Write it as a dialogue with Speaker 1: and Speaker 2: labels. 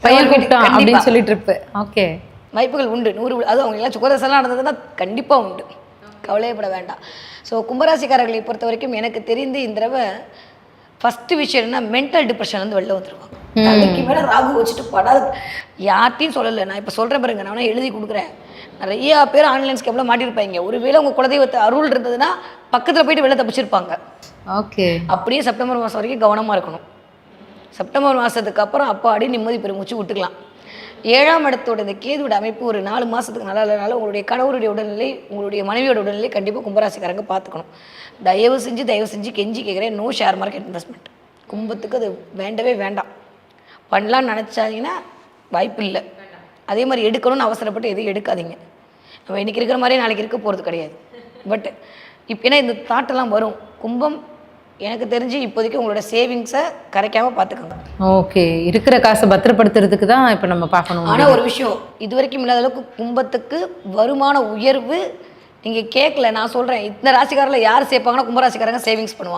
Speaker 1: பையன் கூப்பிட்டான் அப்படின்னு சொல்லி ட்ரிப்பு. ஓகே,
Speaker 2: வாய்ப்புகள் உண்டு. 100 அதுவும் அவங்க எல்லாம் சுகரசெல்லாம் நடந்ததுன்னா கண்டிப்பாக உண்டு, கவலையப்பட வேண்டாம். ஸோ கும்பராசிக்காரர்களை பொறுத்த வரைக்கும் எனக்கு தெரிந்து இந்த தடவை ஃபஸ்ட்டு விஷயம் என்ன, மென்டல் டிப்ரெஷன்லேருந்து வெளில வந்துடுவாங்க. அதுக்கு மேலே ராகு வச்சுட்டு படாது. யார்ட்டையும் சொல்லலை, நான் இப்போ சொல்கிறேன் பாருங்க, நான் வேணா எழுதி கொடுக்குறேன். நிறையா பேர் ஆன்லைன் ஸ்கேமில் மாட்டியிருப்பாங்க. ஒருவேளை உங்கள் குலதெய்வத்தை அருள் இருந்ததுன்னா பக்கத்தில் போயிட்டு வெளில தப்பிச்சிருப்பாங்க.
Speaker 1: ஓகே,
Speaker 2: அப்படியே செப்டம்பர் மாதம் வரைக்கும் கவனமாக இருக்கணும். செப்டம்பர் மாதத்துக்கு அப்புறம் அப்பாடி நிம்மதி பெருமூச்சு விட்டுக்கலாம். 7ஆம் இடத்தோட இந்த கேதுவோட அமைப்பு ஒரு 4 மாதத்துக்கு நல்லா இல்லைனால உங்களுடைய கணவருடைய உடல்நிலை, உங்களுடைய மனைவியோட உடல்நிலை கண்டிப்பாக கும்பராசிக்காரங்க பார்த்துக்கணும். தயவு செஞ்சு கெஞ்சி கேட்குறேன், நோ ஷேர் மார்க்கெட் இன்வெஸ்ட்மெண்ட். கும்பத்துக்கு அது வேண்டவே வேண்டாம். பண்ணலான்னு நினச்சாங்கன்னா வாய்ப்பு இல்லை. அதே மாதிரி எடுக்கணும்னு அவசரப்பட்டு எதுவும் எடுக்காதீங்க. நம்ம இன்றைக்கி இருக்கிற மாதிரியே நாளைக்கு இருக்க போகிறது கிடையாது. பட் இப்போ ஏன்னா இந்த தாட்டெல்லாம் வரும். கும்பம் எனக்கு தெரிஞ்சு இப்போதைக்கு உங்களோட சேவிங்ஸை கரைக்காமல் பார்த்துக்கோங்க.
Speaker 1: ஓகே, இருக்கிற காசை பத்திரப்படுத்துறதுக்கு தான் இப்போ நம்ம பார்க்கணும்.
Speaker 2: ஆனால் ஒரு விஷயம், இது வரைக்கும் இல்லாத அளவுக்கு கும்பத்துக்கு வருமான உயர்வு நீங்கள் கேட்கல. நான் சொல்கிறேன், இந்த ராசிக்காரில் யார் சேர்ப்பாங்கன்னா கும்பராசிக்காரங்க சேவிங்ஸ் பண்ணுவாங்க.